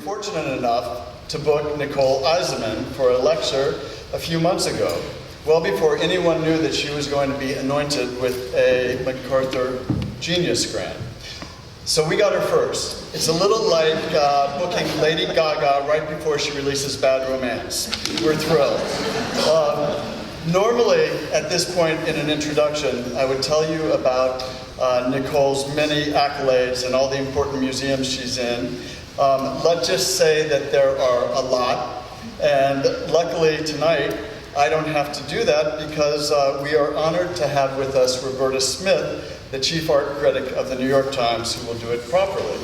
fortunate enough to book Nicole Eisenman for a lecture a few months ago, well before anyone knew that she was going to be anointed with a MacArthur Genius Grant. So we got her first. It's a little like booking Lady Gaga right before she releases Bad Romance. We're thrilled. Normally, at this point in an introduction, I would tell you about Nicole's many accolades and all the important museums she's in. Let's just say that there are a lot, and luckily tonight I don't have to do that because we are honored to have with us Roberta Smith, the chief art critic of the New York Times, who will do it properly.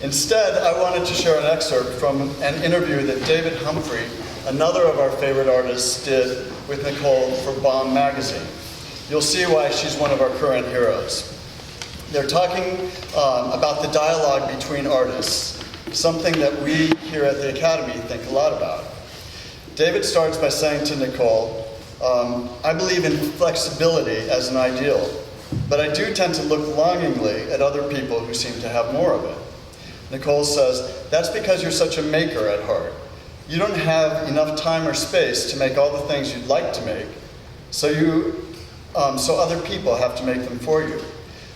Instead, I wanted to share an excerpt from an interview that David Humphrey, another of our favorite artists, did with Nicole for Bomb magazine. You'll see why she's one of our current heroes. They're talking about the dialogue between artists, something that we here at the Academy think a lot about. David starts by saying to Nicole, I believe in flexibility as an ideal, but I do tend to look longingly at other people who seem to have more of it. Nicole says, that's because you're such a maker at heart. You don't have enough time or space to make all the things you'd like to make, so other people have to make them for you.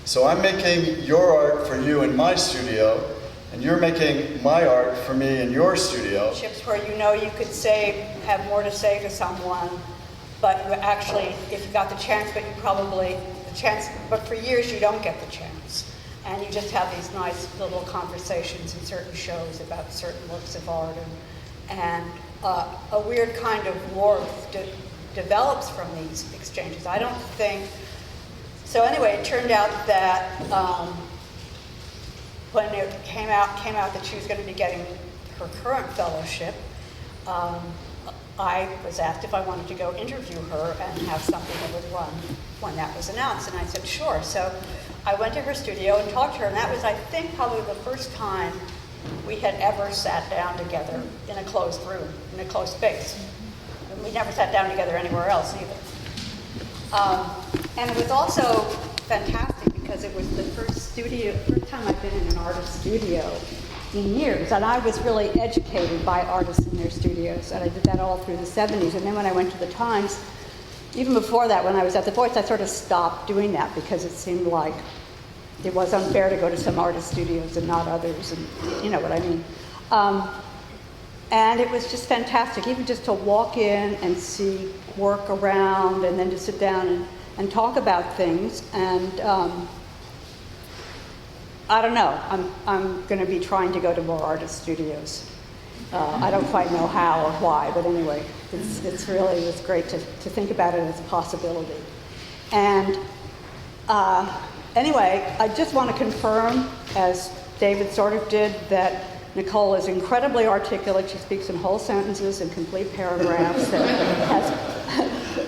So I'm making your art for you in my studio, and you're making my art for me in your studio. Where you know you could say, have more to say to someone, but you actually, if you got the chance, but for years you don't get the chance. And you just have these nice little conversations in certain shows about certain works of art, and a weird kind of warmth develops from these exchanges. I don't think, so anyway, it turned out that when it came out that she was going to be getting her current fellowship, I was asked if I wanted to go interview her and have something that would run when that was announced, and I said sure. So I went to her studio and talked to her, and that was, I think, probably the first time we had ever sat down together in a closed room, in a closed space. And we never sat down together anywhere else either. And it was also fantastic because it was the first time I've been in an artist studio in years, and I was really educated by artists in their studios, and I did that all through the 70s. And then when I went to the Times, even before that, when I was at the Voice, I sort of stopped doing that because it seemed like it was unfair to go to some artist studios and not others, and you know what I mean. And it was just fantastic, even just to walk in and see work around, and then to sit down and talk about things. And I don't know, I'm going to be trying to go to more artist studios. I don't quite know how or why, but anyway, it's great to think about it as a possibility. And anyway, I just want to confirm, as David sort of did, that Nicole is incredibly articulate. She speaks in whole sentences and complete paragraphs.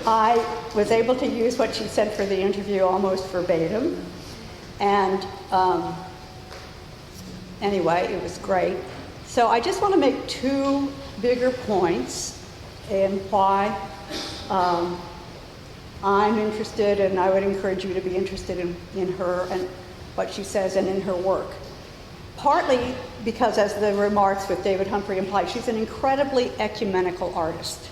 I was able to use what she said for the interview almost verbatim. And anyway, it was great. So I just want to make two bigger points in why I'm interested, and I would encourage you to be interested in her and what she says and in her work. Partly because, as the remarks with David Humphrey imply, she's an incredibly ecumenical artist.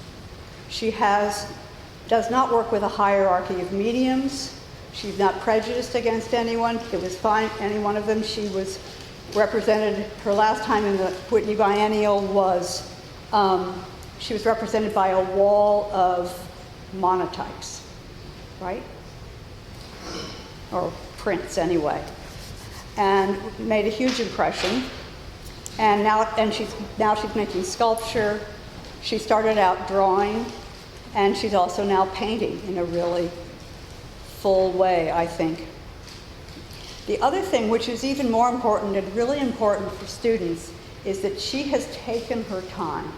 She does not work with a hierarchy of mediums. She's not prejudiced against anyone. It was fine, any one of them. She was represented, her last time in the Whitney Biennial was, she was represented by a wall of monotypes, right? Or prints anyway. And made a huge impression. And now she's making sculpture. She started out drawing, and she's also now painting in a really full way, I think. The other thing, which is even more important and really important for students, is that she has taken her time.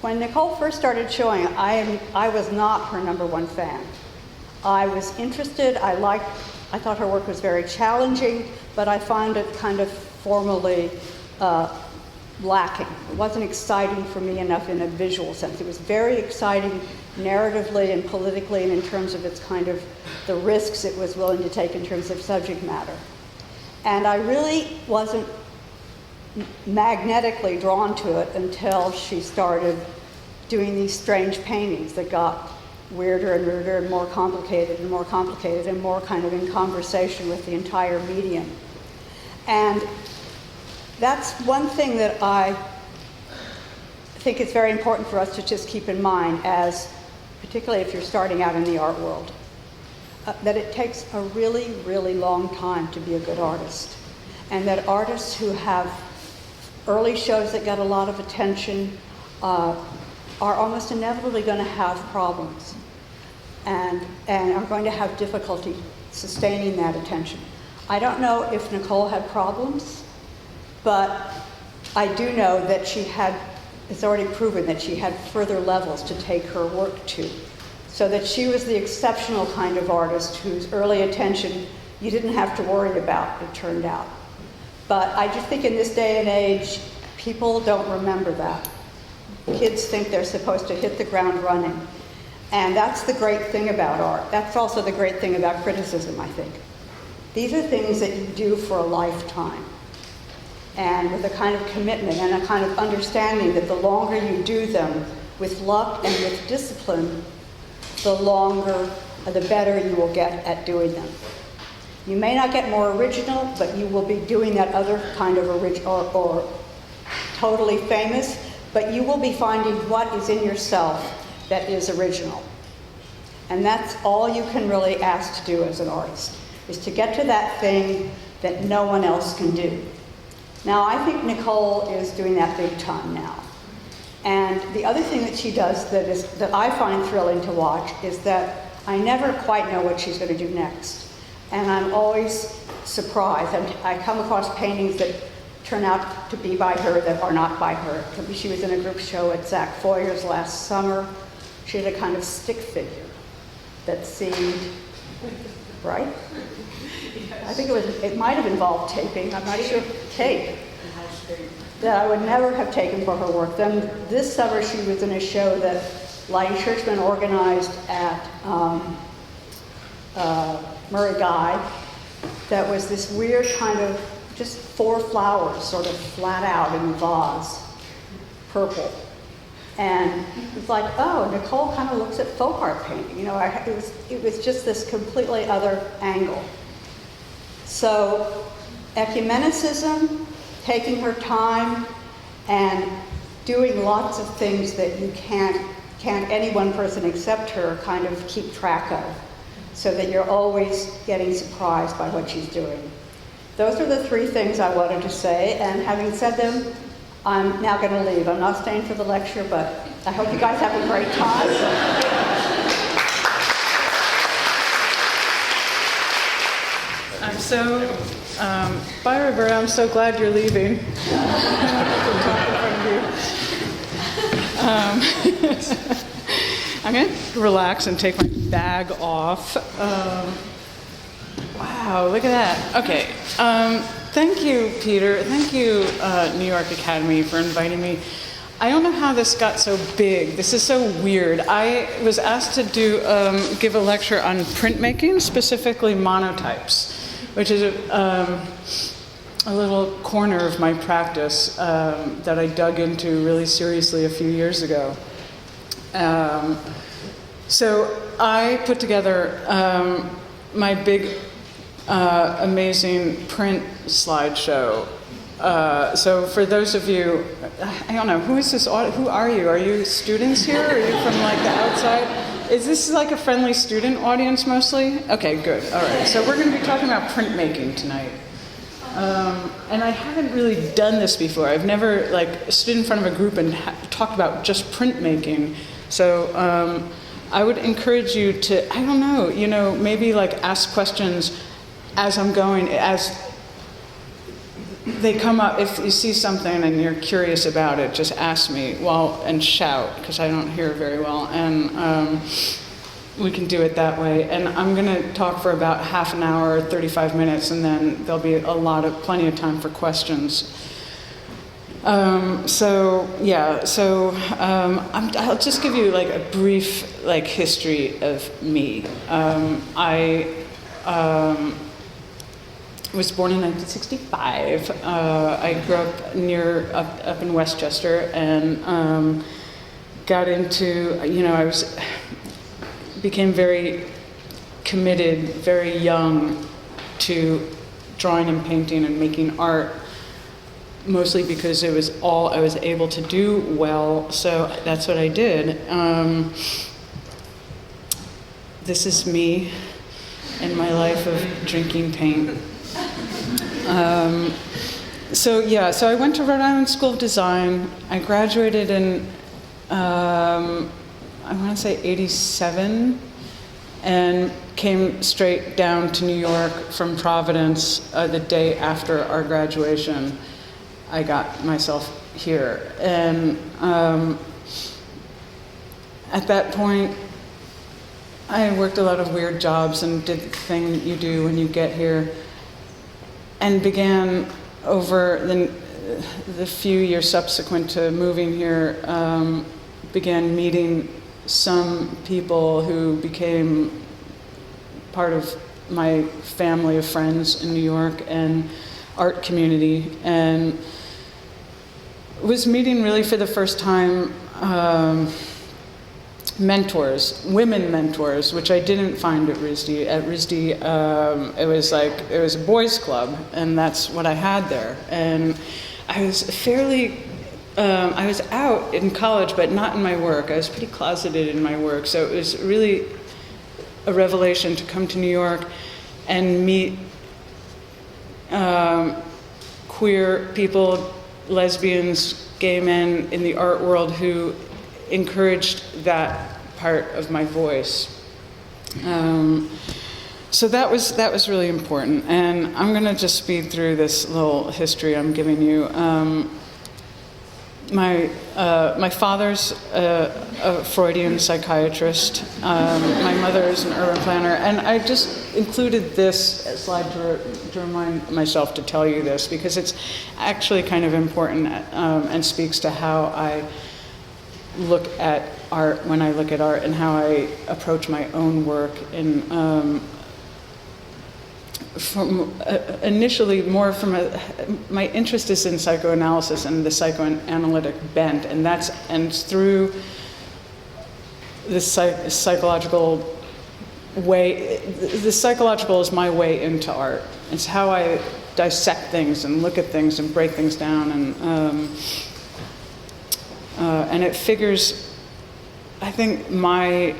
When Nicole first started showing, I was not her number one fan. I was interested, I thought her work was very challenging, but I found it kind of formally lacking. It wasn't exciting for me enough in a visual sense. It was very exciting narratively and politically, and in terms of its kind of the risks it was willing to take in terms of subject matter. And I really wasn't magnetically drawn to it until she started doing these strange paintings that got weirder and weirder and more complicated and more complicated and more kind of in conversation with the entire medium. And that's one thing that I think it's very important for us to just keep in mind, as particularly if you're starting out in the art world, that it takes a really, really long time to be a good artist. And that artists who have early shows that get a lot of attention are almost inevitably going to have problems and are going to have difficulty sustaining that attention. I don't know if Nicole had problems, but I do know that it's already proven that she had further levels to take her work to. So that she was the exceptional kind of artist whose early attention you didn't have to worry about, it turned out. But I just think in this day and age, people don't remember that. Kids think they're supposed to hit the ground running. And that's the great thing about art. That's also the great thing about criticism, I think. These are things that you do for a lifetime. And with a kind of commitment and a kind of understanding that the longer you do them with luck and with discipline, the better you will get at doing them. You may not get more original, but you will be doing that other kind of original or totally famous, but you will be finding what is in yourself that is original. And that's all you can really ask to do as an artist, is to get to that thing that no one else can do. Now, I think Nicole is doing that big time now. And the other thing that she does that I find thrilling to watch is that I never quite know what she's going to do next. And I'm always surprised. I come across paintings that turn out to be by her that are not by her. She was in a group show at Zach Foyer's last summer. She had a kind of stick figure that seemed, right? Yes. I think it might have involved taping. I'm not sure. Tape. That I would never have taken for her work. Then this summer she was in a show that Lighty Churchman organized at Murray Guy that was this weird kind of just 4 flowers sort of flat out in a vase, purple. And it's like, oh, Nicole kind of looks at folk art painting. You know, it was just this completely other angle. So ecumenicism, taking her time and doing lots of things that you can't any one person except her kind of keep track of, so that you're always getting surprised by what she's doing. Those are the 3 things I wanted to say, and having said them, I'm now going to leave. I'm not staying for the lecture, but I hope you guys have a great time. I'm so, bye Roberta, I'm so glad you're leaving. I'm going to relax and take my bag off. Wow, look at that. Okay, thank you, Peter. Thank you, New York Academy, for inviting me. I don't know how this got so big. This is so weird. I was asked to give a lecture on printmaking, specifically monotypes, which is a little corner of my practice that I dug into really seriously a few years ago. So I put together my big, amazing print slideshow. So for those of you, I don't know, who is this? Who are you? Are you students here? Are you from like the outside? Is this like a friendly student audience mostly? Okay, good. All right. So we're going to be talking about printmaking tonight. And I haven't really done this before. I've never stood in front of a group and talked about just printmaking. So I would encourage you to, I don't know, maybe ask questions as I'm going, as they come up. If you see something and you're curious about it, just ask me and shout, because I don't hear very well. And we can do it that way. And I'm going to talk for about half an hour, 35 minutes, and then there'll be plenty of time for questions. I'll just give you a brief history of me. was born in 1965. I grew up up in Westchester, and got into, became very committed very young to drawing and painting and making art, mostly because it was all I was able to do well, so that's what I did. This is me in my life of drinking paint. So I went to Rhode Island School of Design. I graduated in, I want to say 87, and came straight down to New York from Providence the day after our graduation. I got myself here. And at that point, I worked a lot of weird jobs and did the thing you do when you get here, and began over the few years subsequent to moving here, began meeting some people who became part of my family of friends in New York and art community, and was meeting really for the first time women mentors, which I didn't find at RISD. At RISD, it was a boys' club, and that's what I had there. And I was I was out in college, but not in my work. I was pretty closeted in my work, so it was really a revelation to come to New York and meet queer people, lesbians, gay men in the art world who encouraged that part of my voice. So that was really important. And I'm going to just speed through this little history I'm giving you. My father's a Freudian psychiatrist. My mother is an urban planner, and I just included this slide to remind myself to tell you this, because it's actually kind of important and speaks to how I look at art when I look at art, and how I approach my own work. Initially more from my interest is in psychoanalysis and the psychoanalytic bent, and through the psychological way. The psychological is my way into art. It's how I dissect things and look at things and break things down, and it figures. I think my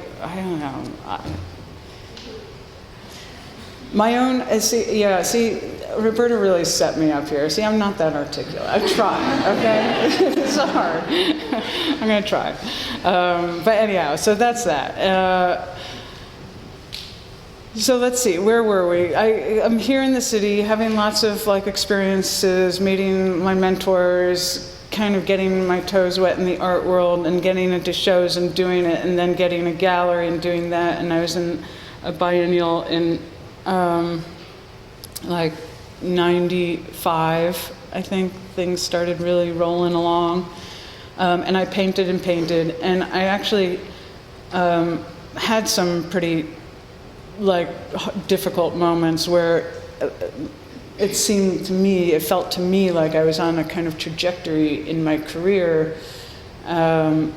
own, see, Roberta really set me up here. See, I'm not that articulate. I try, okay? It's hard. I'm gonna try. But anyhow, so that's that. So let's see, where were we? I'm here in the city, having lots of experiences, meeting my mentors, kind of getting my toes wet in the art world and getting into shows and doing it, and then getting a gallery and doing that. And I was in a biennial in 95, I think things started really rolling along. And I painted and painted, and I actually had some pretty difficult moments where it felt to me like I was on a kind of trajectory in my career, and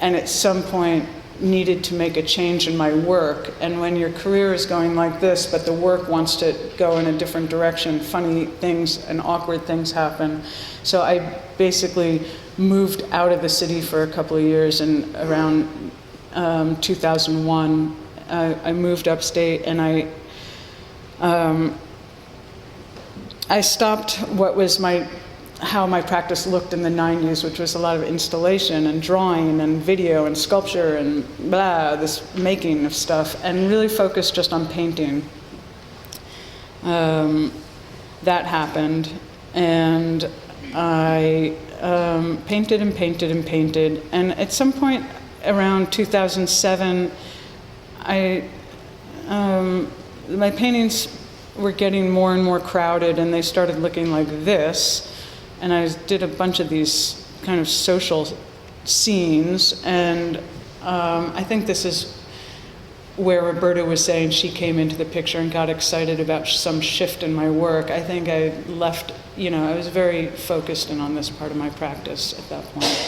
at some point needed to make a change in my work. And when your career is going like this, but the work wants to go in a different direction, funny things and awkward things happen. So I basically moved out of the city for a couple of years, and around 2001, I moved upstate, and I stopped what was how my practice looked in the 90s, which was a lot of installation and drawing and video and sculpture and this making of stuff, and really focused just on painting. That happened, and I painted and painted and painted, and at some point around 2007, my paintings were getting more and more crowded, and they started looking like this. And I did a bunch of these kind of social scenes, and I think this is where Roberta was saying she came into the picture and got excited about some shift in my work, I think I left, I was very focused in on this part of my practice at that point.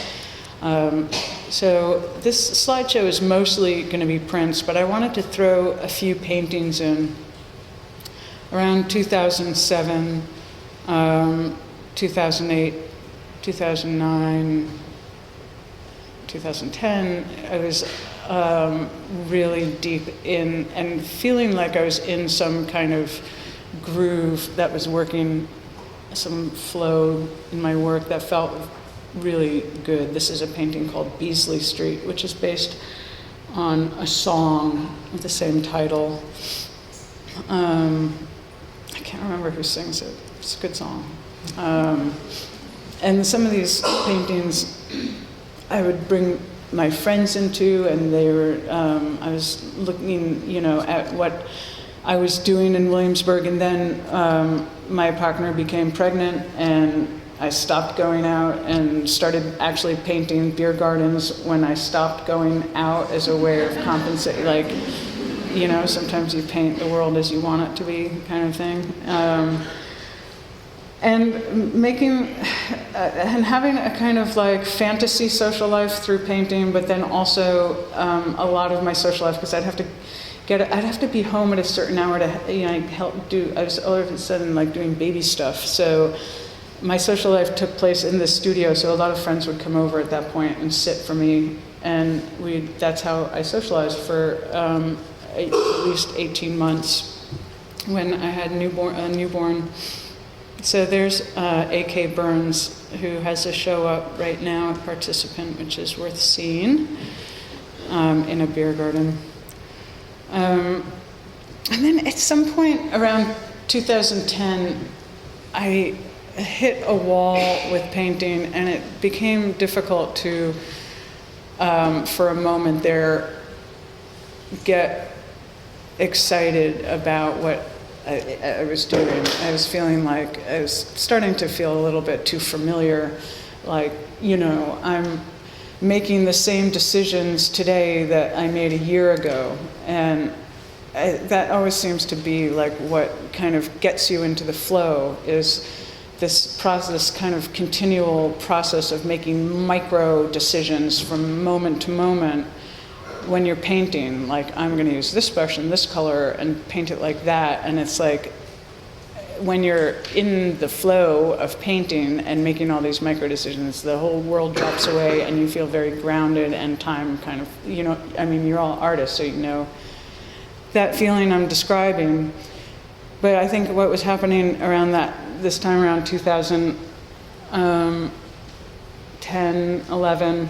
So this slideshow is mostly going to be prints, but I wanted to throw a few paintings in. Around 2007, 2008, 2009, 2010, I was really deep in and feeling like I was in some kind of groove that was working, some flow in my work that felt really good. This is a painting called Beasley Street, which is based on a song with the same title. I can't remember who sings it. It's a good song. And some of these paintings I would bring my friends into, and they were, I was looking, at what I was doing in Williamsburg, and then my partner became pregnant, and I stopped going out and started actually painting beer gardens when I stopped going out as a way of compensating, like, sometimes you paint the world as you want it to be, kind of thing. And making, and having a kind of like fantasy social life through painting, but then also a lot of my social life, because I'd have to be home at a certain hour to, help do, I was all of a sudden like doing baby stuff. So my social life took place in the studio, so a lot of friends would come over at that point and sit for me, and that's how I socialized for at least 18 months when I had a newborn. So there's A.K. Burns, who has a show up right now, a participant, which is worth seeing, in a beer garden. And then at some point around 2010, I hit a wall with painting, and it became difficult to, for a moment there, get excited about what I was doing. I was feeling like I was starting to feel a little bit too familiar, like, I'm making the same decisions today that I made a year ago, and that always seems to be like what kind of gets you into the flow, is this process, kind of continual process of making micro decisions from moment to moment. When you're painting, like, I'm going to use this brush and this color and paint it like that, and it's like when you're in the flow of painting and making all these micro decisions, the whole world drops away and you feel very grounded, and time kind of, you're all artists, so you know that feeling I'm describing. But I think what was happening around this time around 2010, 11,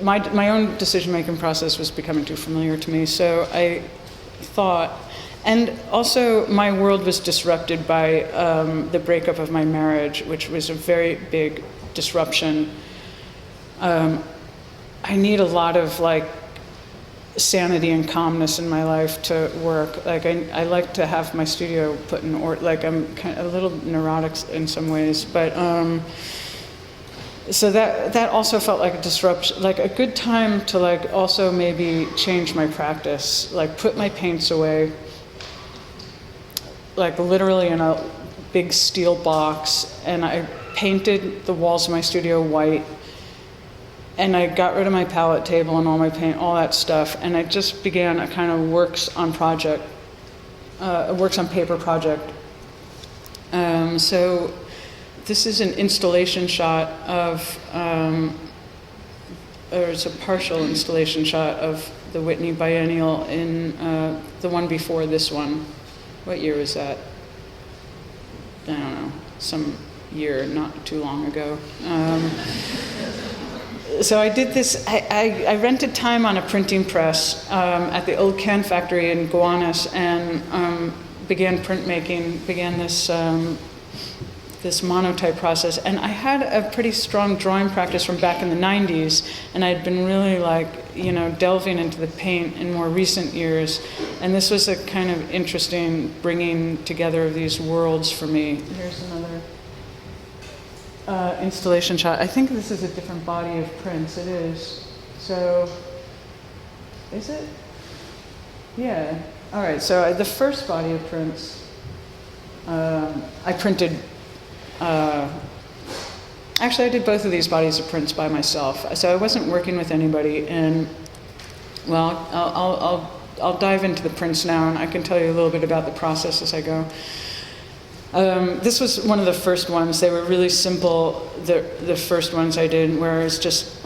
my own decision-making process was becoming too familiar to me. So I thought, and also my world was disrupted by the breakup of my marriage, which was a very big disruption. I need a lot of sanity and calmness in my life to work. Like I like to have my studio put in order. Like I'm kind of a little neurotic in some ways, but. So that also felt like a disruption, like a good time to also maybe change my practice, put my paints away, literally in a big steel box, and I painted the walls of my studio white, and I got rid of my palette table and all my paint, all that stuff, and I just began a kind of works on paper project. So this is an installation shot of, or it's a partial installation shot of the Whitney Biennial in the one before this one. What year was that? I don't know, some year not too long ago. So I did this, I rented time on a printing press at the old can factory in Gowanus, and began printmaking, began this monotype process. And I had a pretty strong drawing practice from back in the 90s, and I'd been really delving into the paint in more recent years. And this was a kind of interesting bringing together of these worlds for me. Here's another installation shot. I think this is a different body of prints. It is. So Is it? Yeah. All right. So the first body of prints, I printed. Actually, I did both of these bodies of prints by myself. So I wasn't working with anybody. And well, I'll dive into the prints now, and I can tell you a little bit about the process as I go. This was one of the first ones. They were really simple. The first ones I did, where it's just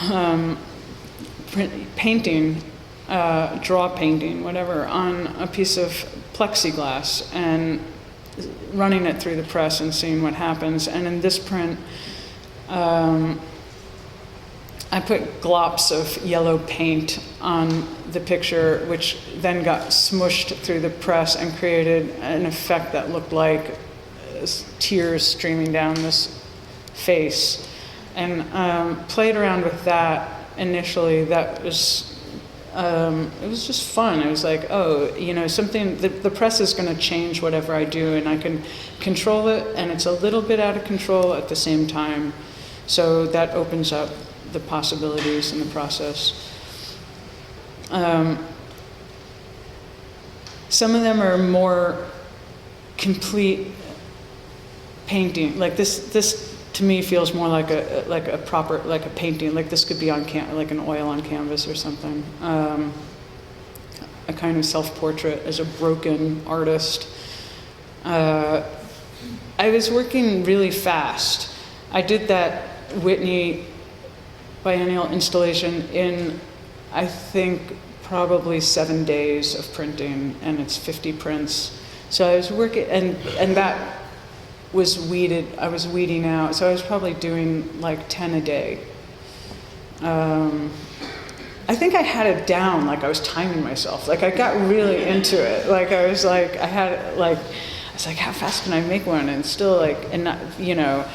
painting, draw painting, whatever, on a piece of plexiglass and running it through the press and seeing what happens. And in this print, I put glops of yellow paint on the picture, which then got smushed through the press and created an effect that looked like tears streaming down this face. And played around with that initially. That was it was just fun. It was like, oh, you know, something, the press is going to change whatever I do, and I can control it, and it's a little bit out of control at the same time. So that opens up the possibilities in the process. Some of them are more complete painting. Like this to me feels more like a proper, like a painting. Like this could be on like an oil on canvas or something. A kind of self-portrait as a broken artist. I was working really fast. I did that Whitney biennial installation in, I think, probably 7 days of printing, and it's 50 prints. So I was working, and that was weeded. I was weeding out, so I was probably doing like 10 a day. I think I had it down, like I was timing myself. Like I got really into it. Like I was like, I was like, how fast can I make one? And still like, and not, you know,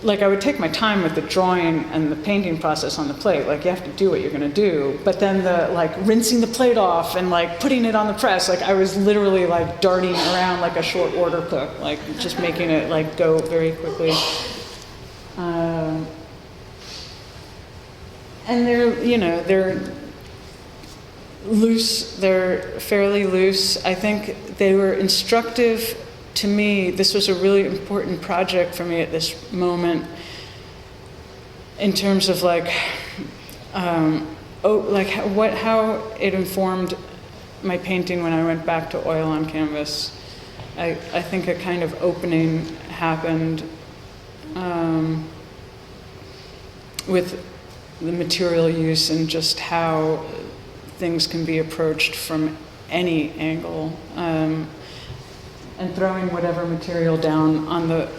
like I would take my time with the drawing and the painting process on the plate. Like you have to do what you're gonna do. But then the like rinsing the plate off and like putting it on the press, like I was literally like darting around like a short order cook, like just making it like go very quickly. And they're, you know, they're loose, they're fairly loose. I think they were instructive to me. This was a really important project for me at this moment in terms of like, how it informed my painting when I went back to oil on canvas. I think a kind of opening happened with the material use and just how things can be approached from any angle. And throwing whatever material down on the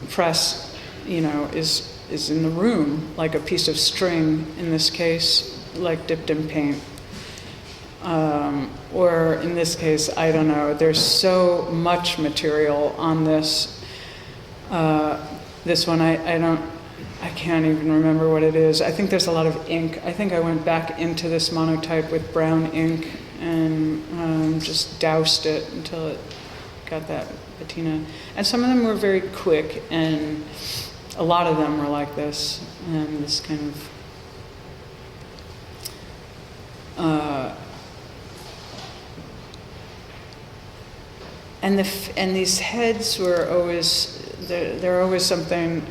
press, you know, is in the room, like a piece of string in this case, like dipped in paint. Or in this case, I don't know, there's so much material on this. This one, I can't even remember what it is. I think there's a lot of ink. I think I went back into this monotype with brown ink and just doused it until it got that patina. And some of them were very quick, and a lot of them were like this, and this kind of and these heads were always they're always something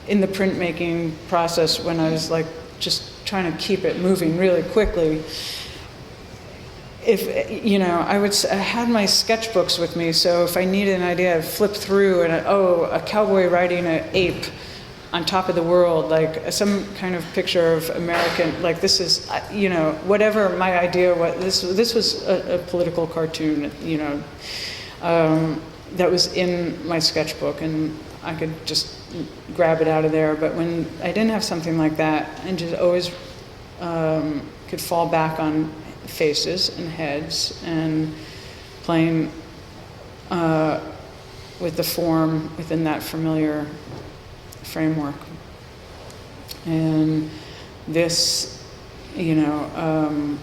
in the printmaking process when I was like just trying to keep it moving really quickly. If, you know, I had my sketchbooks with me, so if I needed an idea, I'd flip through and, a cowboy riding an ape on top of the world, like some kind of picture of American, like this is, you know, whatever my idea was, this was a political cartoon, you know, that was in my sketchbook, and I could just grab it out of there. But when I didn't have something like that, I just always could fall back on faces and heads and playing with the form within that familiar framework. And this, you know,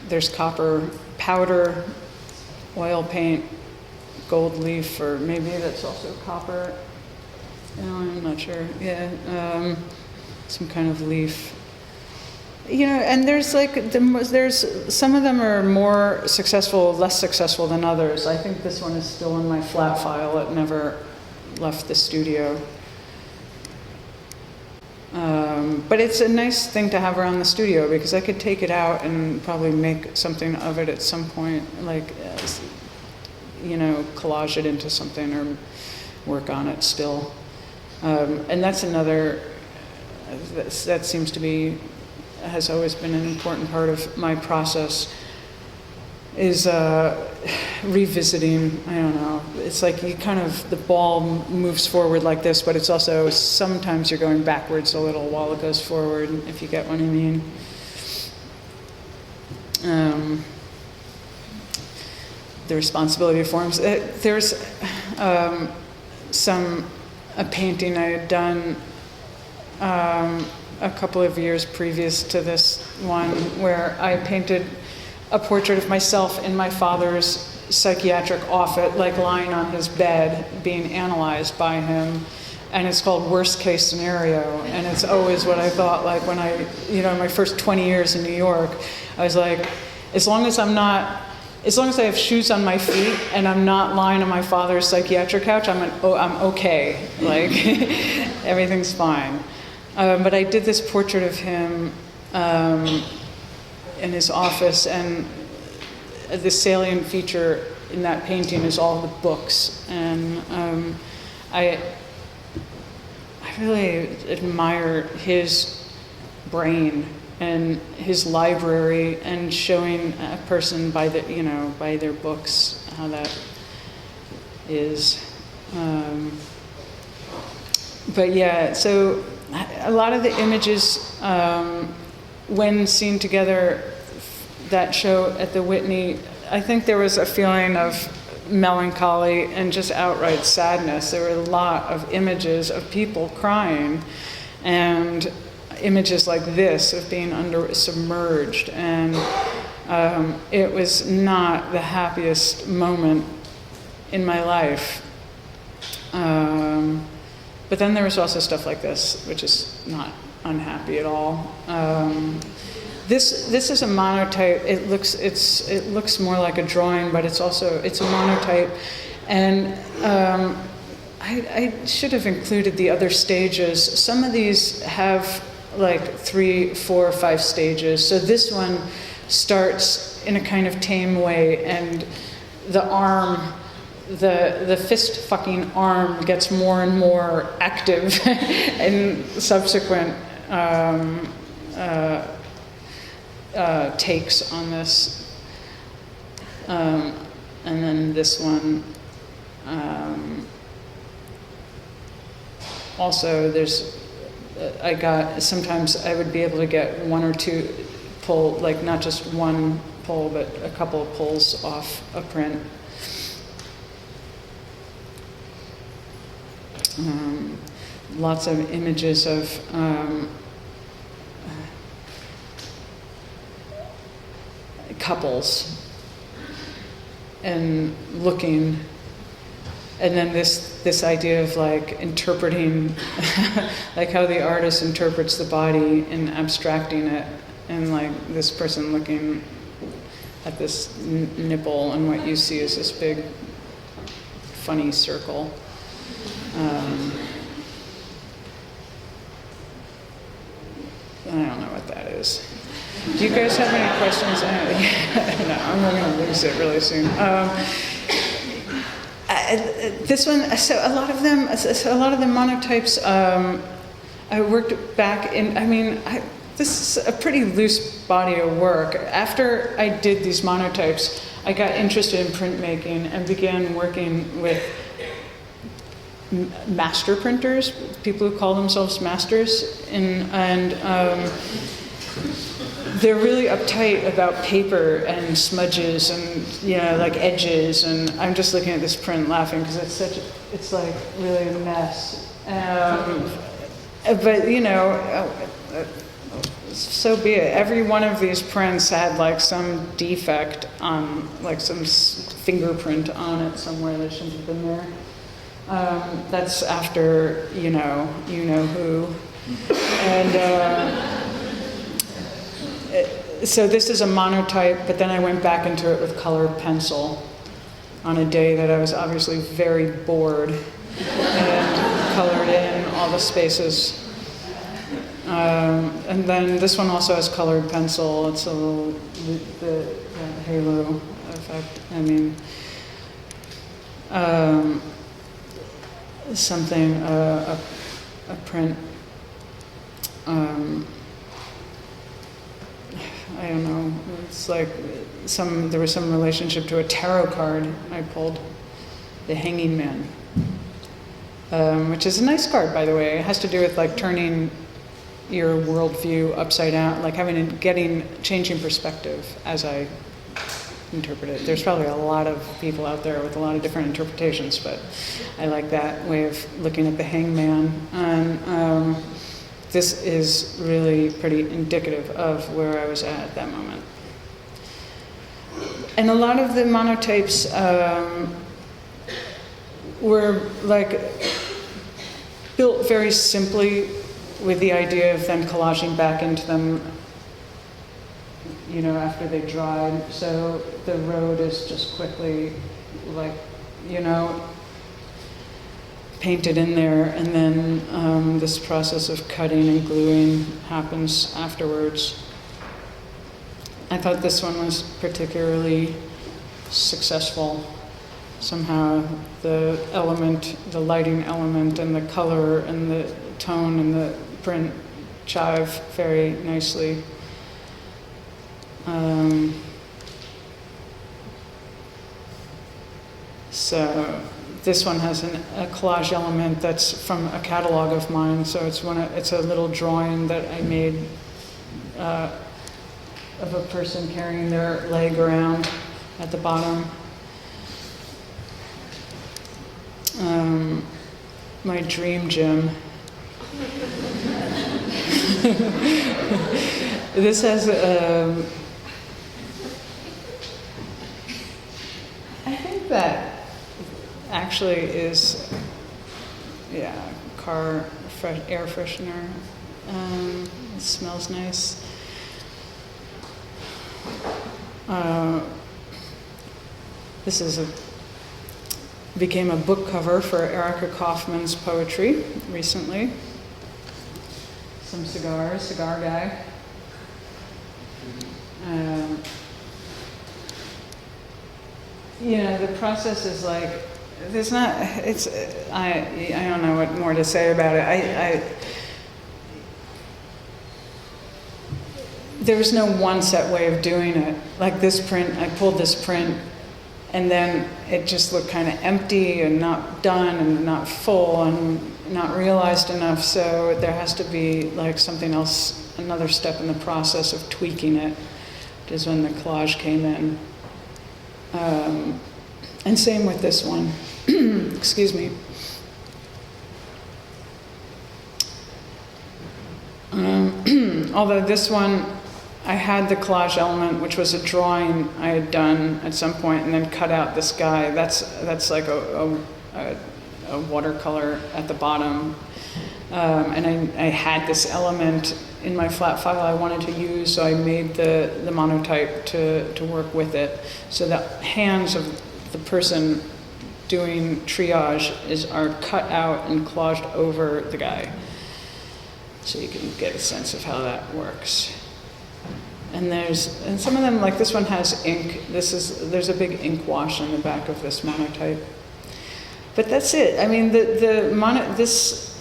there's copper powder, oil paint, gold leaf, or maybe that's also copper. No, I'm not sure. Yeah, some kind of leaf. You know, and there's like, there's, some of them are more successful, less successful than others. I think this one is still in my flat file. It never left the studio. But it's a nice thing to have around the studio because I could take it out and probably make something of it at some point, like, you know, collage it into something or work on it still. And that's another, that seems to be, has always been an important part of my process, is revisiting. I don't know, it's like you kind of, the ball moves forward like this, but it's also sometimes you're going backwards a little while it goes forward, if you get what I mean. The responsibility of forms. There's a painting I had done a couple of years previous to this one, where I painted a portrait of myself in my father's psychiatric office, like lying on his bed, being analyzed by him. And it's called Worst Case Scenario. And it's always what I thought, like when I, you know, my first 20 years in New York, I was like, as long as I have shoes on my feet and I'm not lying on my father's psychiatric couch, I'm okay. Like, everything's fine. But I did this portrait of him in his office, and the salient feature in that painting is all the books. And I really admire his brain and his library, and showing a person by the, you know, by their books, how that is. But yeah, so a lot of the images, when seen together, that show at the Whitney, I think there was a feeling of melancholy and just outright sadness. There were a lot of images of people crying, and images like this of being submerged, and it was not the happiest moment in my life. But then there was also stuff like this, which is not unhappy at all. This is a monotype. It looks more like a drawing, but it's a monotype, and I should have included the other stages. Some of these have like 3, 4, 5 stages. So this one starts in a kind of tame way, and the arm, the fist fucking arm gets more and more active in subsequent takes on this. And then this one, also there's, sometimes I would be able to get 1 or 2 pull, like not just one pull, but a couple of pulls off a print. Lots of images of couples and looking, and then this idea of like interpreting, like how the artist interprets the body and abstracting it, and like this person looking at this nipple, and what you see is this big funny circle. I don't know what that is. Do you guys have any questions? No, I'm going to lose it really soon. This one, so a lot of the monotypes, I worked back in, this is a pretty loose body of work. After I did these monotypes, I got interested in printmaking and began working with master printers, people who call themselves masters, and they're really uptight about paper and smudges and, you know, like edges, and I'm just looking at this print laughing because it's like really a mess. But you know, so be it. Every one of these prints had like some defect on, like some fingerprint on it somewhere that shouldn't have been there. That's after, you know who. And so this is a monotype, but then I went back into it with colored pencil on a day that I was obviously very bored and colored in all the spaces. And then this one also has colored pencil. It's a little, the halo effect. I mean, something, a print, I don't know, it's like there was some relationship to a tarot card I pulled, the Hanging Man, which is a nice card, by the way. It has to do with like turning your worldview upside down, like changing perspective as I interpret it. There's probably a lot of people out there with a lot of different interpretations, but I like that way of looking at the hangman. And this is really pretty indicative of where I was at that moment. And a lot of the monotypes were like built very simply with the idea of then collaging back into them, you know, after they dried. So the road is just quickly, like, you know, painted in there, and then this process of cutting and gluing happens afterwards. I thought this one was particularly successful. Somehow the lighting element and the color and the tone and the print jive very nicely. So this one has a collage element that's from a catalog of mine. So it's a little drawing that I made of a person carrying their leg around at the bottom. My dream gym. This has I think that actually is, yeah, car air freshener. It smells nice. This became a book cover for Erica Kaufman's poetry recently. Some cigars, cigar guy. You know, the process is like, I don't know what more to say about it. There's no one set way of doing it. Like this print, I pulled this print, and then it just looked kind of empty and not done and not full and not realized enough. So there has to be like something else, another step in the process of tweaking it, which is when the collage came in. And same with this one. Excuse me. Although this one, I had the collage element, which was a drawing I had done at some point, and then cut out this guy. That's like a watercolor at the bottom. And I had this element in my flat file I wanted to use, so I made the monotype to work with it. So the hands of the person doing triage are cut out and collaged over the guy. So you can get a sense of how that works. And some of them, like this one has ink. There's a big ink wash on the back of this monotype. But that's it. I mean, this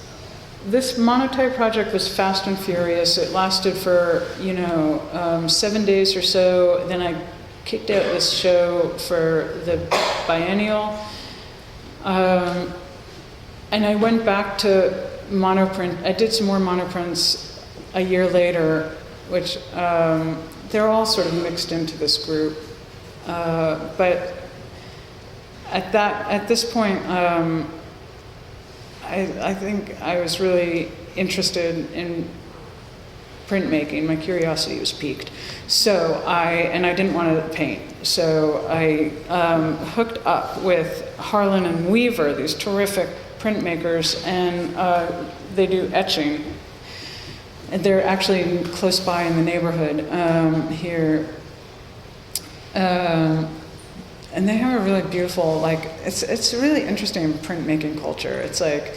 monotype project was fast and furious. It lasted for 7 days or so. Then I kicked out this show for the biennial, and I went back to monoprint. I did some more monoprints a year later, which they're all sort of mixed into this group. But at this point, I think I was really interested in printmaking. My curiosity was piqued. So I didn't want to paint. So I hooked up with Harlan and Weaver, these terrific printmakers, and they do etching. and they're actually close by in the neighborhood here. And they have a really beautiful, like, it's really interesting printmaking culture. It's like,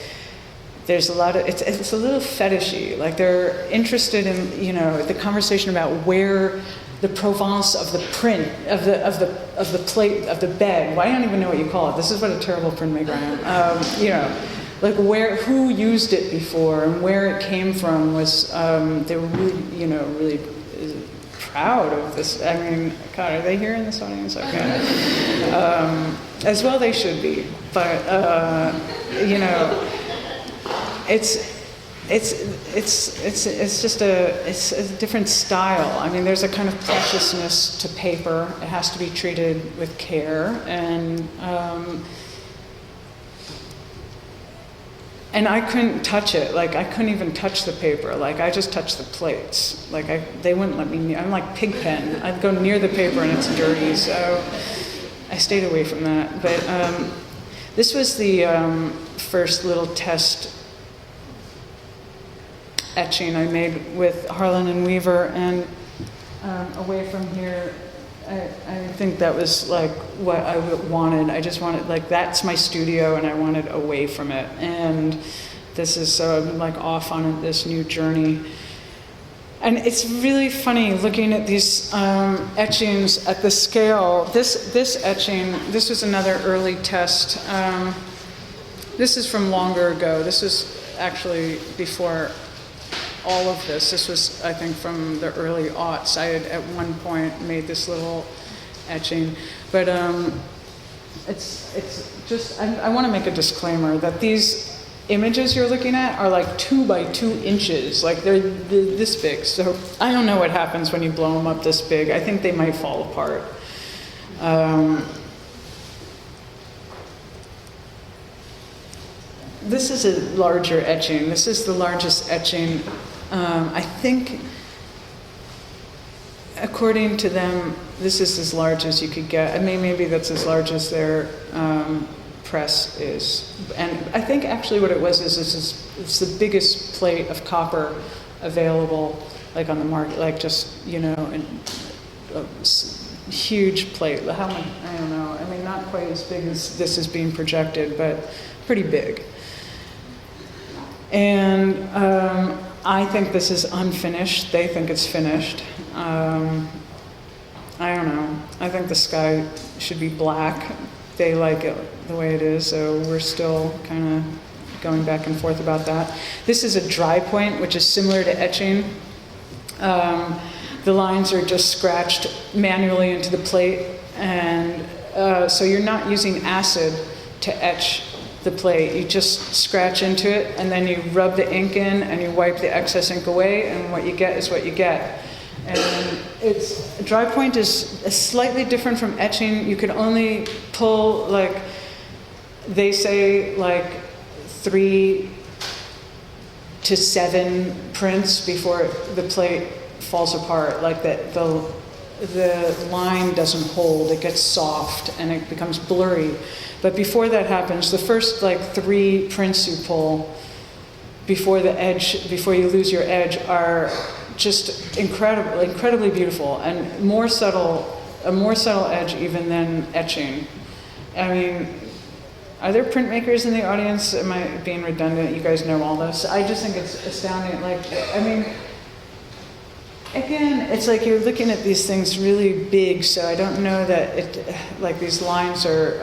there's a lot of, it's a little fetishy. Like, they're interested in, you know, the conversation about where the provenance of the print, of the plate, of the bed. Well, I don't even know what you call it. This is what a terrible printmaker I am. You know, like who used it before and where it came from was, they were really, you know, really proud of this. I mean, God, are they here in this audience? Okay. As well they should be, but, you know, it's just a different style. I mean, there's a kind of preciousness to paper. It has to be treated with care, and I couldn't touch it. Like, I couldn't even touch the paper. Like, I just touched the plates. Like, they wouldn't let me. I'm like Pigpen. I'd go near the paper and it's dirty. So I stayed away from that. But this was the first little test etching I made with Harlan and Weaver, and away from here, I think that was like what I wanted. I just wanted, like, that's my studio, and I wanted away from it. And this is, so I'm like off on this new journey. And it's really funny looking at these etchings at the scale. This etching, this was another early test. This is from longer ago. This was actually before all of this. This was, I think, from the early aughts. I had at one point made this little etching, but it's just, I want to make a disclaimer that these images you're looking at are like 2 by 2 inches, like they're this big. So I don't know what happens when you blow them up this big. I think they might fall apart. This is a larger etching. This is the largest etching. I think, according to them, this is as large as you could get. I mean, maybe that's as large as their press is. And I think actually what it was is it's the biggest plate of copper available, like on the market, like just, you know, a huge plate. How much? I don't know. I mean, not quite as big as this is being projected, but pretty big. And I think this is unfinished. They think it's finished. I don't know. I think the sky should be black. They like it the way it is, so we're still kind of going back and forth about that. This is a dry point, which is similar to etching. The lines are just scratched manually into the plate, and so you're not using acid to etch the plate. You just scratch into it, and then you rub the ink in, and you wipe the excess ink away, and what you get is what you get. And dry point is slightly different from etching. You can only pull, like, they say, like 3 to 7 prints before the plate falls apart. Like the line doesn't hold, it gets soft and it becomes blurry. But before that happens, the first like 3 prints you pull before you lose your edge are just incredibly beautiful, and a more subtle edge even than etching. I mean, are there printmakers in the audience? Am I being redundant? You guys know all this. I just think it's astounding. Like, I mean, again, it's like you're looking at these things really big, so I don't know that like these lines are,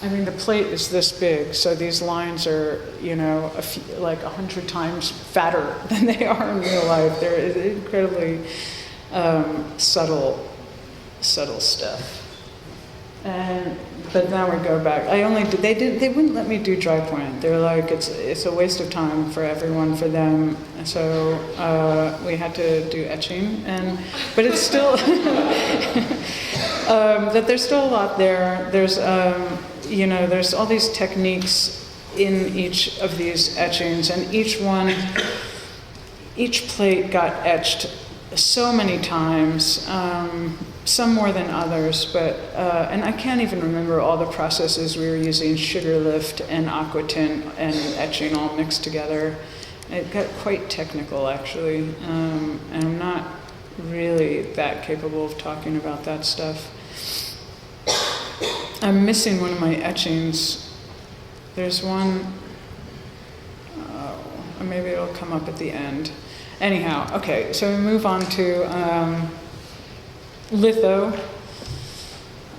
I mean, the plate is this big, so these lines are, you know, like 100 times fatter than they are in real life. They're incredibly subtle stuff. But now we go back. They wouldn't let me do dry point. They're like, it's a waste of time for everyone, for them. So we had to do etching, but it's still that there's still a lot there. There's you know, there's all these techniques in each of these etchings, and each plate got etched so many times. some more than others, but, and I can't even remember all the processes we were using, sugar lift and aquatint and etching all mixed together. It got quite technical, actually, and I'm not really that capable of talking about that stuff. I'm missing one of my etchings. There's one, maybe it'll come up at the end. Anyhow, okay, so we move on to litho.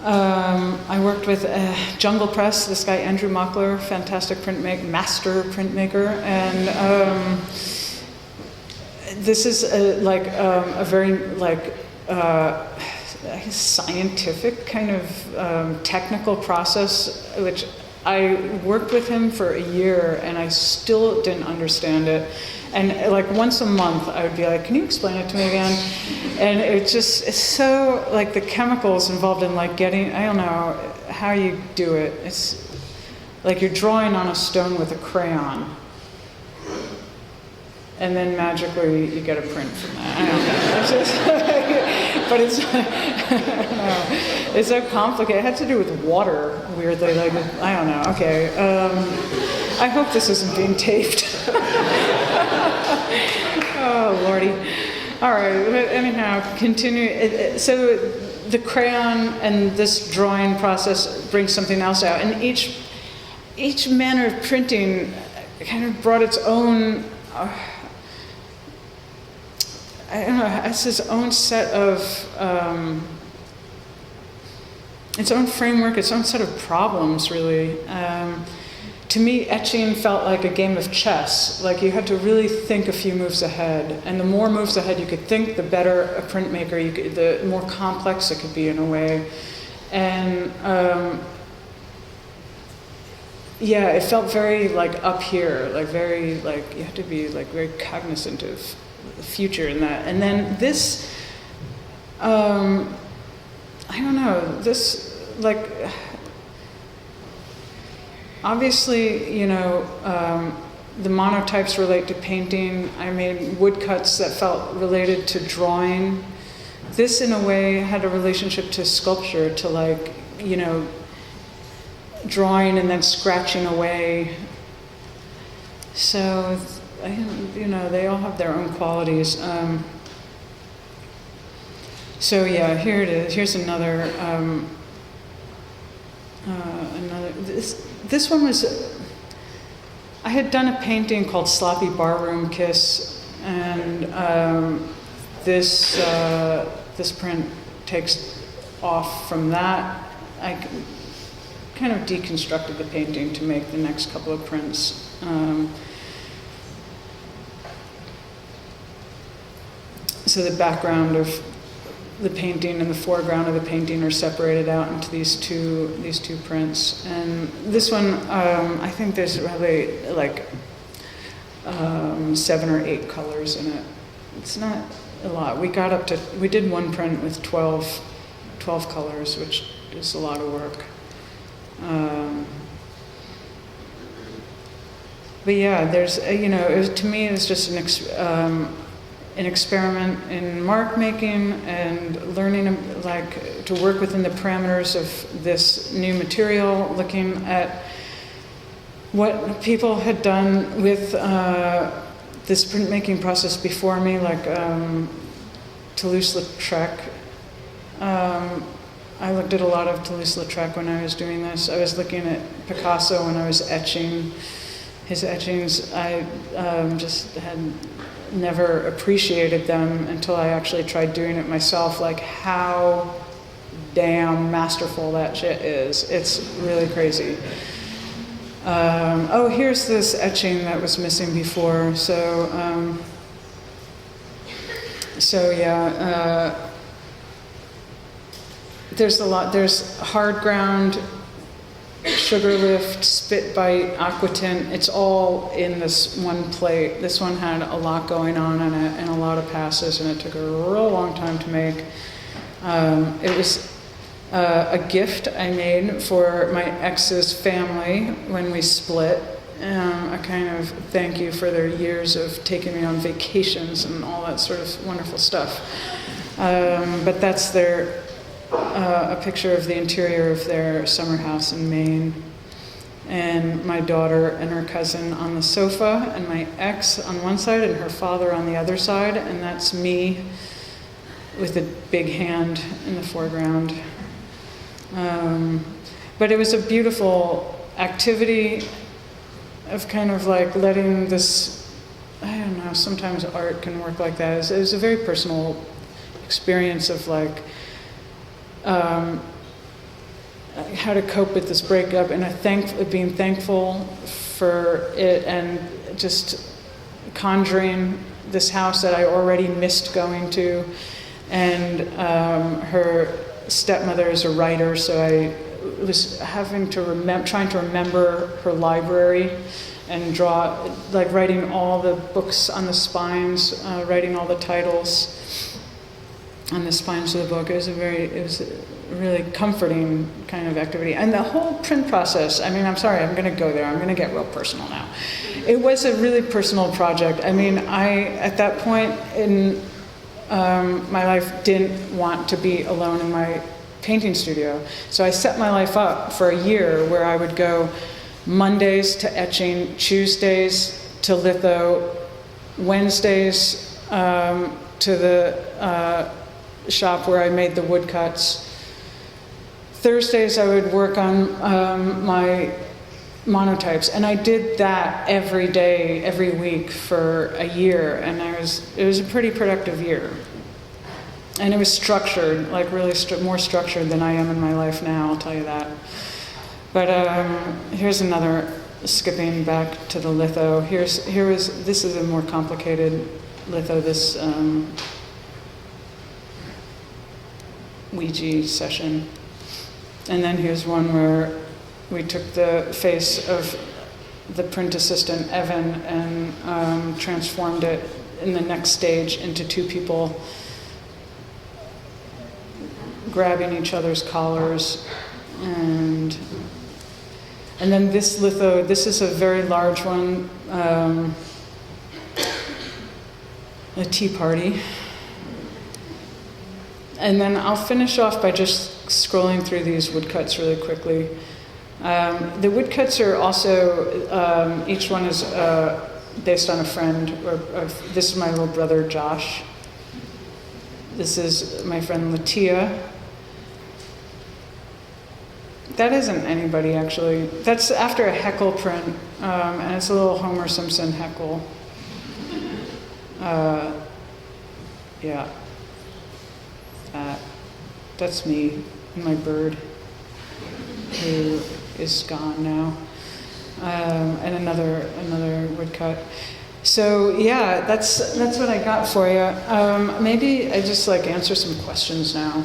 I worked with Jungle Press, this guy Andrew Mcclur, fantastic master printmaker, and this is a very scientific kind of technical process, which I worked with him for a year and I still didn't understand it. And like once a month I would be like, can you explain it to me again? And it's so like the chemicals involved in like getting, I don't know how you do it. It's like you're drawing on a stone with a crayon. And then magically you get a print from that. I don't know. It's just, but it's, I don't know. It's so complicated. It had to do with water, weirdly. Like, I don't know. Okay. I hope this isn't being taped. Oh, Lordy. All right. But anyhow, continue. So the crayon and this drawing process brings something else out. And each manner of printing kind of brought its own... I don't know, it's its own set of, its own framework, its own set of problems, really. To me, etching felt like a game of chess. Like you had to really think a few moves ahead. And the more moves ahead you could think, the better a printmaker, the more complex it could be in a way. And yeah, it felt very like up here, like very, like you had to be like very cognizant of the future in that. And then this, I don't know, this like, obviously, you know, the monotypes relate to painting. I made woodcuts that felt related to drawing. This in a way had a relationship to sculpture, to like, you know, drawing and then scratching away. So, you know, they all have their own qualities. So yeah, here it is. Here's another. This one was. I had done a painting called Sloppy Barroom Kiss, and this print takes off from that. I kind of deconstructed the painting to make the next couple of prints. So the background of the painting and the foreground of the painting are separated out into these two prints. And this one, I think there's probably like 7 or 8 colors in it. It's not a lot. We did one print with 12 colors, which is a lot of work. But yeah, there's, you know, to me it was just an experiment in mark making and learning like to work within the parameters of this new material, looking at what people had done with this printmaking process before me, like Toulouse-Lautrec. I looked at a lot of Toulouse-Lautrec when I was doing this. I was looking at Picasso when I was etching his etchings. I just had never appreciated them until I actually tried doing it myself, like how damn masterful that shit is. It's really crazy. Oh, here's this etching that was missing before. So yeah, there's a lot. There's hard ground, sugar lift, spit bite, aquatint. It's all in this one plate. This one had a lot going on in it and a lot of passes, and it took a real long time to make. It was a gift I made for my ex's family when we split. A kind of thank you for their years of taking me on vacations and all that sort of wonderful stuff. But that's their a picture of the interior of their summer house in Maine. And my daughter and her cousin on the sofa, and my ex on one side and her father on the other side, and that's me with a big hand in the foreground. But it was a beautiful activity of kind of like letting this, I don't know, sometimes art can work like that. It was a very personal experience of like how to cope with this breakup, and being thankful for it, and just conjuring this house that I already missed going to. And her stepmother is a writer, so I was having to trying to remember her library and draw, like writing all the books on the spines, writing all the titles on the spines of the book. It was a really comforting kind of activity. And the whole print process, I mean, I'm sorry, I'm going to go there. I'm going to get real personal now. It was a really personal project. I mean, at that point in my life, didn't want to be alone in my painting studio. So I set my life up for a year where I would go Mondays to etching, Tuesdays to litho, Wednesdays to the shop where I made the woodcuts. Thursdays I would work on my monotypes, and I did that every day, every week for a year, and it was a pretty productive year. And it was structured, like really more structured than I am in my life now, I'll tell you that. But here's another, skipping back to the litho. This is a more complicated litho, this Ouija session. And then here's one where we took the face of the print assistant, Evan, and transformed it in the next stage into two people grabbing each other's collars. And then this litho, this is a very large one, a tea party. And then I'll finish off by just scrolling through these woodcuts really quickly. The woodcuts are also, each one is based on a friend. This is my little brother, Josh. This is my friend, Latia. That isn't anybody, actually. That's after a Heckle print, and it's a little Homer Simpson Heckle. Yeah. That's me and my bird, who is gone now, and another woodcut. So yeah, that's what I got for you. Maybe I just like answer some questions now.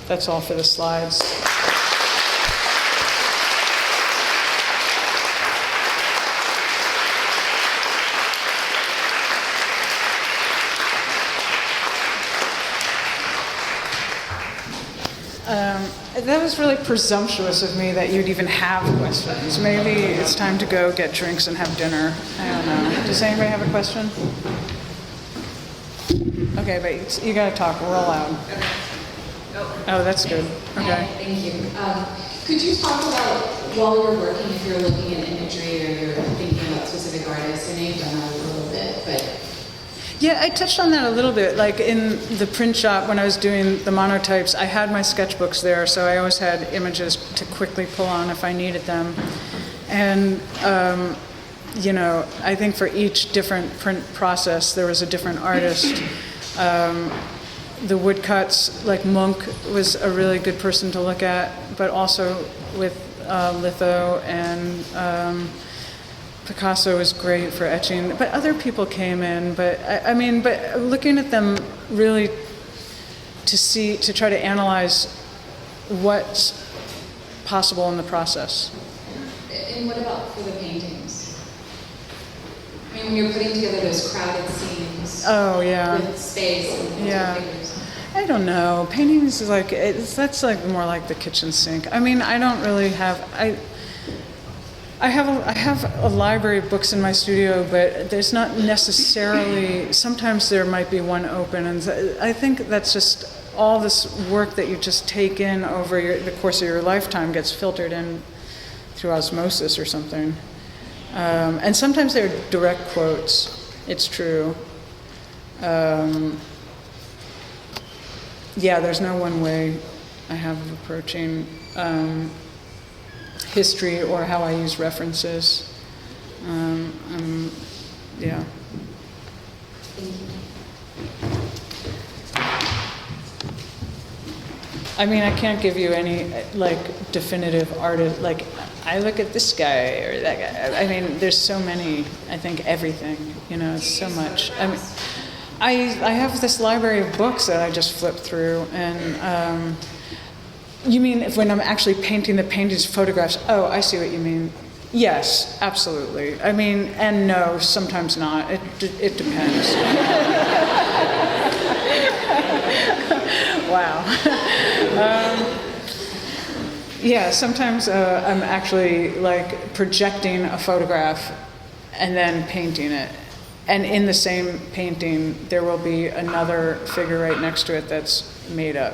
That's all for the slides. That was really presumptuous of me that you'd even have questions. Maybe it's time to go get drinks and have dinner. I don't know. Does anybody have a question? Okay, but you gotta talk real loud. Oh, that's good. Okay. Thank you. Could you talk about, while you're working, if you're looking at imagery or you're thinking about specific artists? I know you've done that a little bit, but... Yeah, I touched on that a little bit. Like in the print shop, when I was doing the monotypes, I had my sketchbooks there, so I always had images to quickly pull on if I needed them. And, I think for each different print process, there was a different artist. The woodcuts, like Munch was a really good person to look at, but also with litho, and Picasso was great for etching. But other people came in, but but looking at them really to try to analyze what's possible in the process. And what about for the paintings? I mean, when you're putting together those crowded scenes. Oh yeah. With space and yeah. figures. I don't know. Paintings is like that's like more like the kitchen sink. I mean, I don't really have I have a library of books in my studio, but there's not necessarily. Sometimes there might be one open, and I think that's just all this work that you just take in over the course of your lifetime gets filtered in through osmosis or something. And sometimes they're direct quotes, it's true. Yeah, there's no one way I have of approaching history or how I use references. Yeah. I mean, I can't give you any like definitive artist, like I look at this guy or that guy. I mean, there's so many, I think everything, you know, it's so much. I mean, I have this library of books that I just flip through, and you mean if when I'm actually painting the paintings, photographs? Oh, I see what you mean. Yes, absolutely. I mean, and no, sometimes not. It depends. Wow. Yeah, sometimes I'm actually like projecting a photograph and then painting it. And in the same painting, there will be another figure right next to it that's made up.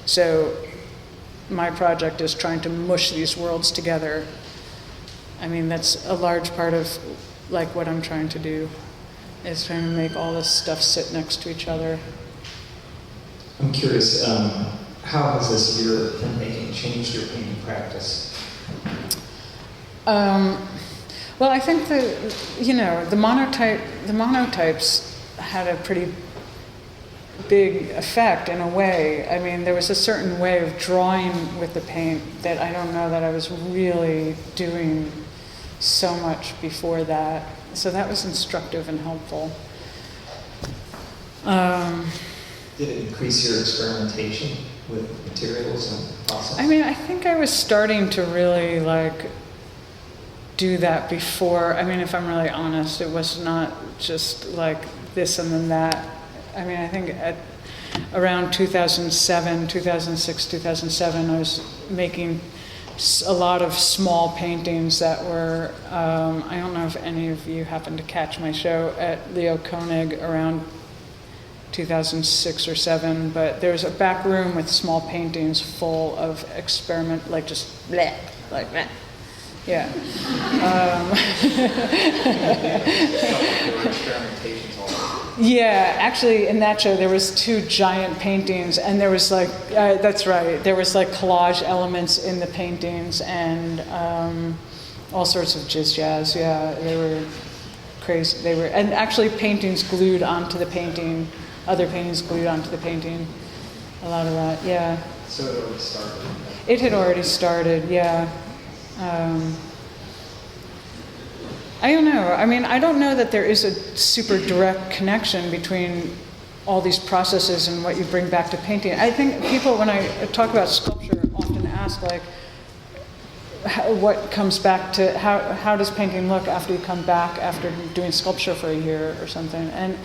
So my project is trying to mush these worlds together. I mean, that's a large part of like what I'm trying to do, is trying to make all this stuff sit next to each other. I'm curious, how has this year of printmaking changed your painting practice? Well, I think the monotypes had a pretty big effect in a way. I mean, there was a certain way of drawing with the paint that I don't know that I was really doing so much before that. So that was instructive and helpful. Did it increase your experimentation with materials and process? I mean, I think I was starting to really like do that before. I mean, if I'm really honest, it was not just like this and then that. I mean, I think at around 2007, 2006, 2007, I was making a lot of small paintings that were, I don't know if any of you happened to catch my show at Leo Koenig around 2006 or 7, but there was a back room with small paintings full of experiment, like just bleh, like that. Yeah. Yeah, actually in that show there was 2 giant paintings, and there was like, that's right, there was like collage elements in the paintings and all sorts of jazz, yeah, they were crazy. They were, and actually paintings glued onto the painting, other paintings glued onto the painting, a lot of that, yeah. So it already started? It had already started, yeah. I don't know. I mean, I don't know that there is a super direct connection between all these processes and what you bring back to painting. I think people, when I talk about sculpture, often ask, like, what comes back to, how does painting look after you come back after doing sculpture for a year or something? And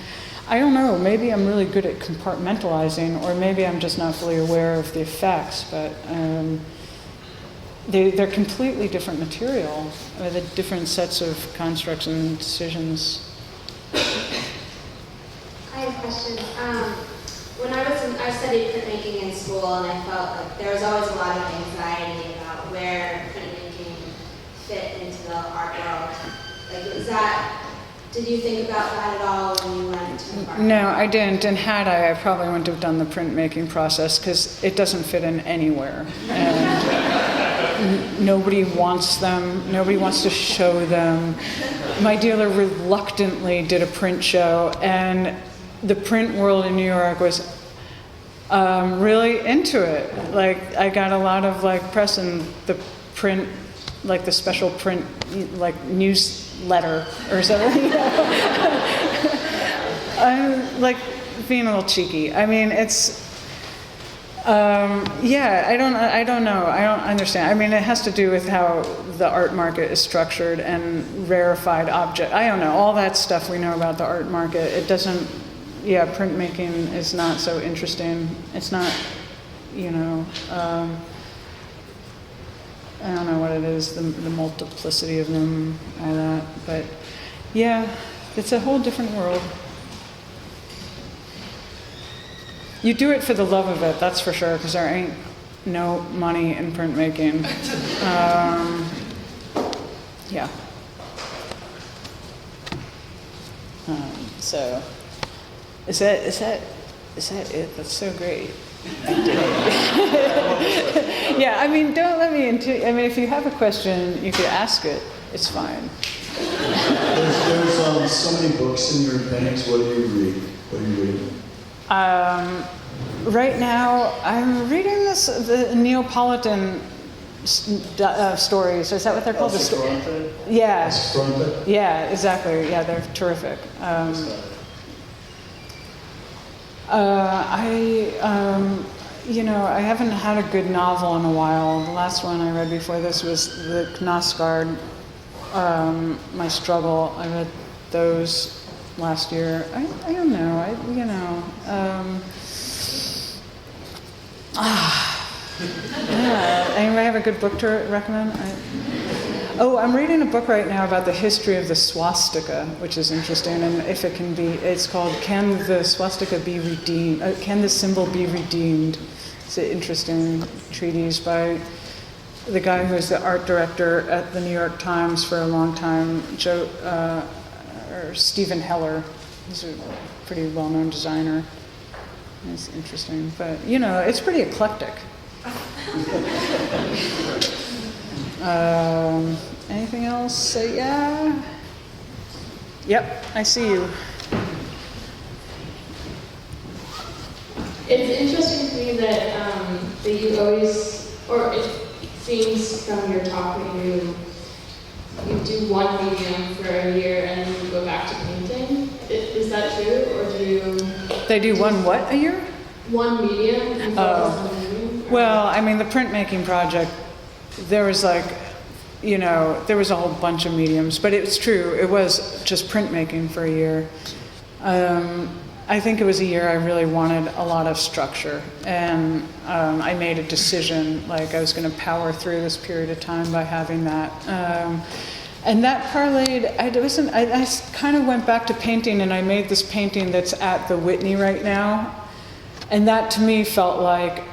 I don't know, maybe I'm really good at compartmentalizing, or maybe I'm just not fully aware of the effects, but they're completely different material, with different sets of constructs and decisions. I have a question. When I studied printmaking in school, and I felt like there was always a lot of anxiety about where printmaking fit into the art world. Like, did you think about that at all when you went to art? No, I didn't, and had I probably wouldn't have done the printmaking process, because it doesn't fit in anywhere. And nobody wants them, nobody wants to show them. My dealer reluctantly did a print show, and the print world in New York was really into it. Like, I got a lot of like press in the print, like the special print, like newsletter or something. I'm like being a little cheeky. I mean, it's, yeah, I don't know. I don't understand. I mean, it has to do with how the art market is structured and rarefied object. I don't know. All that stuff we know about the art market. It doesn't, yeah, printmaking is not so interesting. It's not, you know, I don't know what it is, the multiplicity of them, all that. But yeah, it's a whole different world. You do it for the love of it, that's for sure, because there ain't no money in printmaking. Yeah. So, is that it? That's so great. I did it. Yeah, I mean, don't let me I mean, if you have a question, you could ask it. It's fine. There's so many books in your paintings. What do you read? What are you reading? Right now, I'm reading the Neapolitan stories. Is that what they're called? Yeah. Escronte? Yeah, exactly. Yeah, they're terrific. I haven't had a good novel in a while. The last one I read before this was the Knausgaard, My Struggle. I read those last year. I don't know. Anybody have a good book to recommend? I'm reading a book right now about the history of the swastika, which is interesting, and if it can be, it's called "Can the Swastika Be Redeemed? Can the Symbol Be Redeemed?" It's an interesting treatise by the guy who was the art director at the New York Times for a long time, Stephen Heller. He's a pretty well-known designer. It's interesting, but it's pretty eclectic. Anything else? Yeah. Yep, I see you. It's interesting to me that you always, or it seems from your talk that you do one medium for a year and then you go back to painting. Is that true, or do you? They do one what a year? One medium. And focus on the medium, Well, I mean, the printmaking project, there was there was a whole bunch of mediums, but it's true, it was just printmaking for a year. I think it was a year I really wanted a lot of structure, and I made a decision, like I was going to power through this period of time by having that. And that parlayed, I kind of went back to painting, and I made this painting that's at the Whitney right now, and that to me felt like,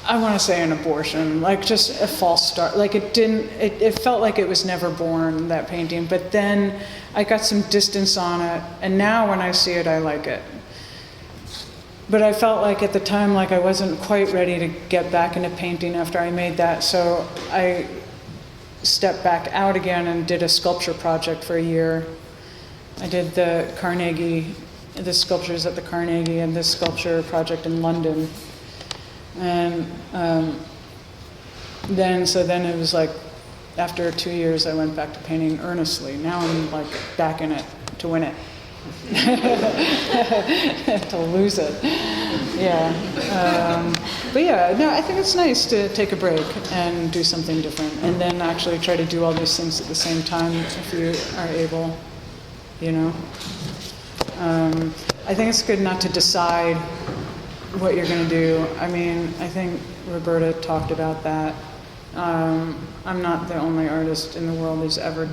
I want to say an abortion, like just a false start. Like it felt like it was never born, that painting. But then I got some distance on it, and now when I see it, I like it. But I felt like at the time, like I wasn't quite ready to get back into painting after I made that. So I stepped back out again and did a sculpture project for a year. I did the sculptures at the Carnegie, and this sculpture project in London. And then it was like, after 2 years, I went back to painting earnestly. Now I'm like back in it to win it, to lose it. Yeah. But yeah, no, I think it's nice to take a break and do something different, and then actually try to do all these things at the same time if you are able. I think it's good not to decide what you're going to do. I mean, I think Roberta talked about that. I'm not the only artist in the world who's ever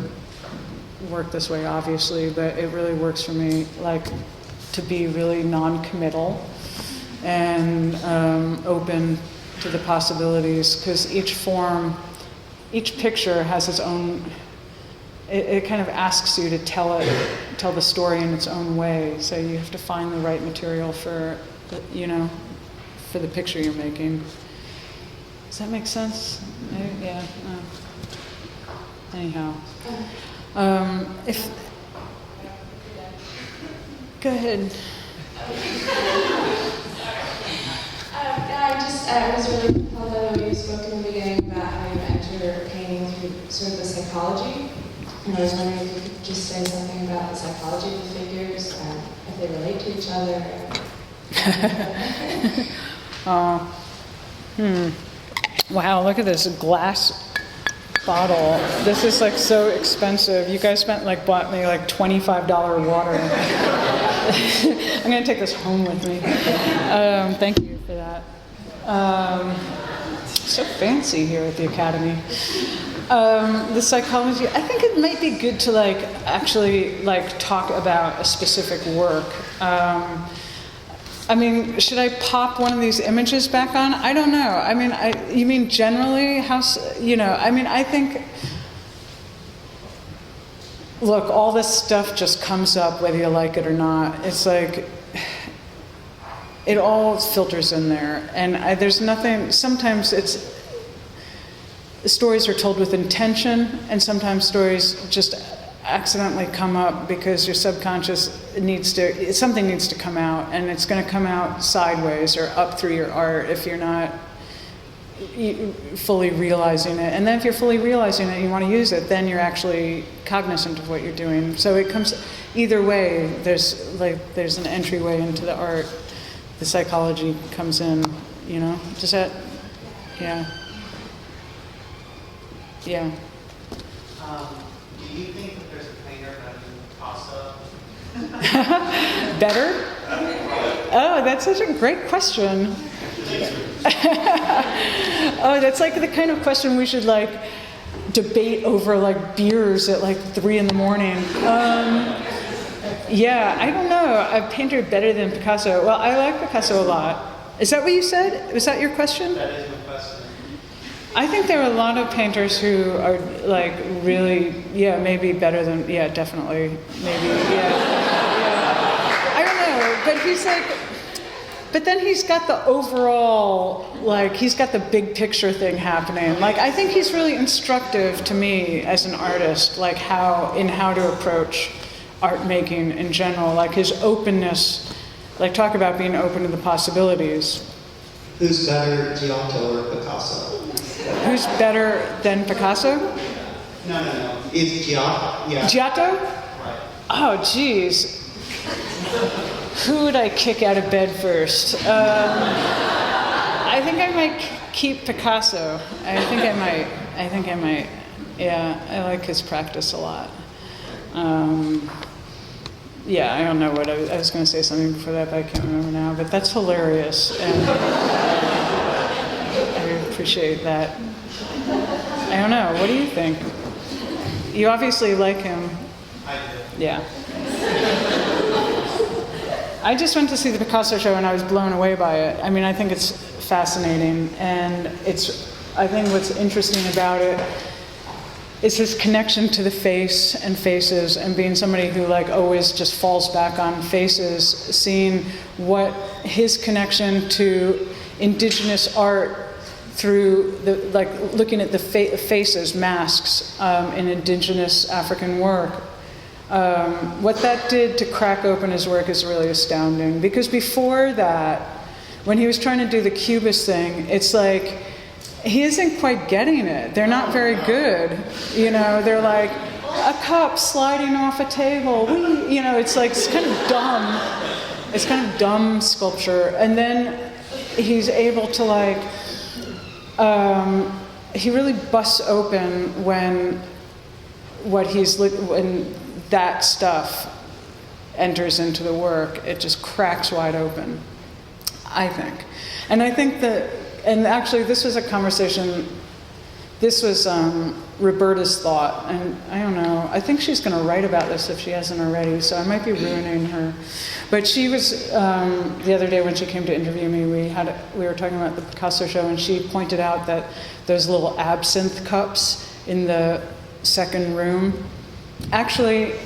worked this way, obviously, but it really works for me, like, to be really non-committal and open to the possibilities, because each picture has its own, it kind of asks you to tell the story in its own way, so you have to find the right material for for the picture you're making. Does that make sense? Yeah. Anyhow, go ahead. I was really compelled by what you spoke in the beginning about how you enter painting through sort of the psychology. And I was wondering if you could just say something about the psychology of the figures, if they relate to each other. Wow, look at this glass bottle. This is like so expensive. You guys bought me like $25 water. I'm gonna take this home with me. Thank you for that. So fancy here at the Academy. The psychology, I think it might be good to like actually like talk about a specific work. I mean, should I pop one of these images back on? I don't know. I mean, you mean generally I mean, I think, look, all this stuff just comes up whether you like it or not. It's like, it all filters in there. And there's nothing, sometimes stories are told with intention, and sometimes stories just accidentally come up because your subconscious something needs to come out, and it's going to come out sideways or up through your art if you're not fully realizing it. And then if you're fully realizing it and you want to use it, then you're actually cognizant of what you're doing. So it comes either way. There's an entryway into the art. The psychology comes in, does that, yeah. Yeah. Do you think that there's a painter better than Picasso? Better? Oh, that's such a great question. Oh, that's like the kind of question we should like debate over like beers at like 3 a.m. Yeah, I don't know. A painter better than Picasso. Well, I like Picasso a lot. Is that what you said? Was that your question? That is my question. I think there are a lot of painters who are like really, maybe better than, definitely, maybe, I don't know, but then he's got the overall, like, he's got the big picture thing happening. Like, I think he's really instructive to me as an artist, like how to approach art making in general, like his openness, like talk about being open to the possibilities. Who's better, Giotto or Picasso? Who's better than Picasso? No. Is Giotto? Yeah. Giotto? Right. Oh, geez. Who would I kick out of bed first? I think I might keep Picasso. I think I might. Yeah, I like his practice a lot. I don't know what I was going to say something before that, but I can't remember now. But that's hilarious, and I appreciate that. I don't know. What do you think? You obviously like him. I do. Yeah. I just went to see the Picasso show and I was blown away by it. I mean, I think it's fascinating, and I think what's interesting about it is his connection to the face and faces, and being somebody who like always just falls back on faces, seeing what his connection to indigenous art through looking at the faces, masks in indigenous African work. What that did to crack open his work is really astounding, because before that, when he was trying to do the Cubist thing, it's like he isn't quite getting it. They're not very good. They're like a cup sliding off a table. It's kind of dumb. It's kind of dumb sculpture. And then he's able to he really busts open when that stuff enters into the work. It just cracks wide open, I think. And I think and actually this was a conversation, this was Roberta's thought, and I don't know, I think she's going to write about this if she hasn't already, so I might be ruining her. But she was, the other day when she came to interview me, we were talking about the Picasso show, and she pointed out that those little absinthe cups in the second room, actually,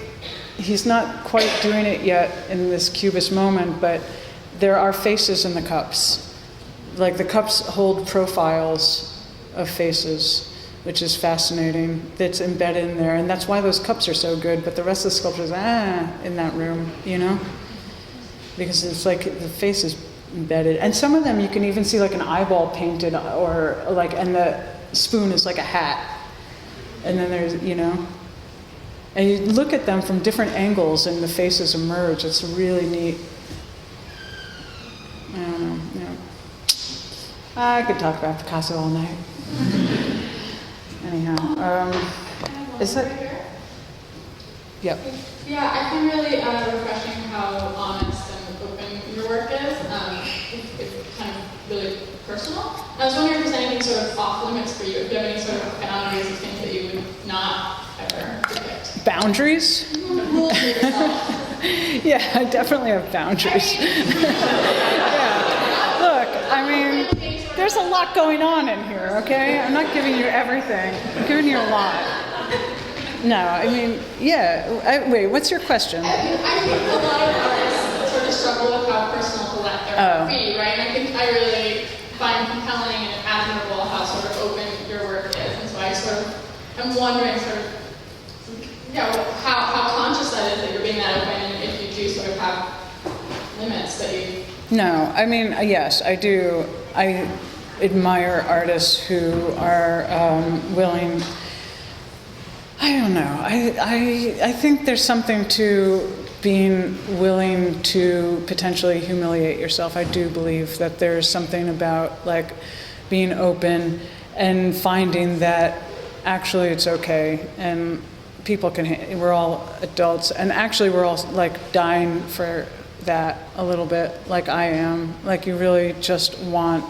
he's not quite doing it yet in this Cubist moment, but there are faces in the cups. Like the cups hold profiles of faces, which is fascinating. That's embedded in there, and that's why those cups are so good. But the rest of the sculpture is in that room, because it's like the face is embedded. And some of them you can even see like an eyeball painted, or like, and the spoon is like a hat. And then there's, and you look at them from different angles, and the faces emerge. It's really neat. I don't know. I could talk about Picasso all night. Anyhow, is that? Yep. Yeah, I find really refreshing how honest and open your work is. It's kind of really personal. I was wondering if there's anything sort of off limits for you, if you have any sort of boundaries of things that boundaries. Yeah, I definitely have boundaries. Yeah. Look, I mean, there's a lot going on in here, okay? I'm not giving you everything. I'm giving you a lot. No, I mean, yeah. Wait, what's your question? I think a lot of artists sort of struggle with how personal to let their work be, right? And I think I really find compelling and admirable how sort of open your work is. And so I sort of am wondering sort of, how conscious that is that you're being that open, and if you do sort of have limits that you... No, I mean, yes, I do. I admire artists who are willing. I don't know. I think there's something to being willing to potentially humiliate yourself. I do believe that there's something about like being open and finding that actually it's okay and people can, we're all adults, and actually we're all like dying for that a little bit, like I am. Like you really just want,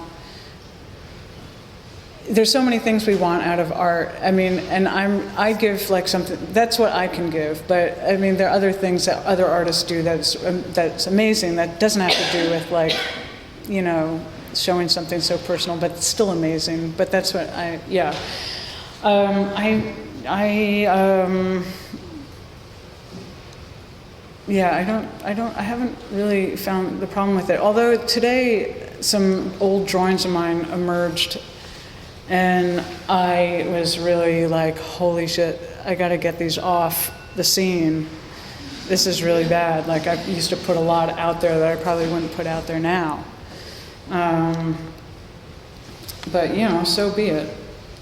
there's so many things we want out of art. I mean, and I give like something, that's what I can give, but I mean, there are other things that other artists do that's amazing, that doesn't have to do with like, you know, showing something so personal, but it's still amazing. But that's what I haven't really found the problem with it. Although today some old drawings of mine emerged and I was really like, holy shit, I gotta get these off the scene. This is really bad. Like I used to put a lot out there that I probably wouldn't put out there now. But you know, so be it.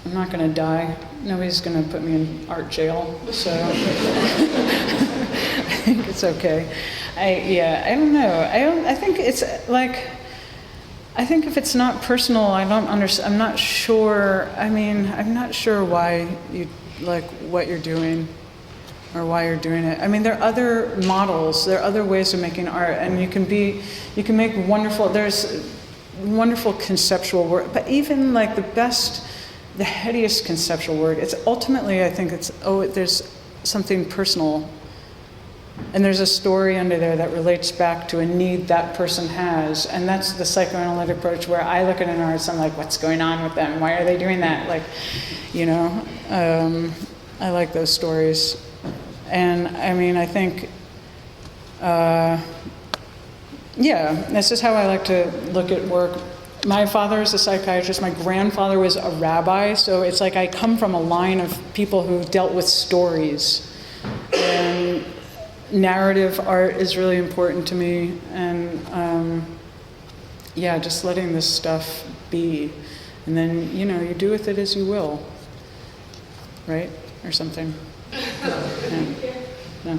I'm not gonna die. Nobody's gonna put me in art jail, so I think it's okay. I don't know. I think it's like, I think if it's not personal, I'm not sure. I mean, I'm not sure why you like what you're doing or why you're doing it. I mean, there are other models, there are other ways of making art, and you can make wonderful, there's wonderful conceptual work, but even like the headiest conceptual work, it's ultimately, I think there's something personal. And there's a story under there that relates back to a need that person has. And that's the psychoanalytic approach, where I look at an artist, I'm like, what's going on with them? Why are they doing that? Like, you know, I like those stories. And I mean, I think, this is how I like to look at work. My father is a psychiatrist, my grandfather was a rabbi, so it's like I come from a line of people who dealt with stories. And narrative art is really important to me, and just letting this stuff be, and then you know, you do with it as you will, right, or something. Yeah.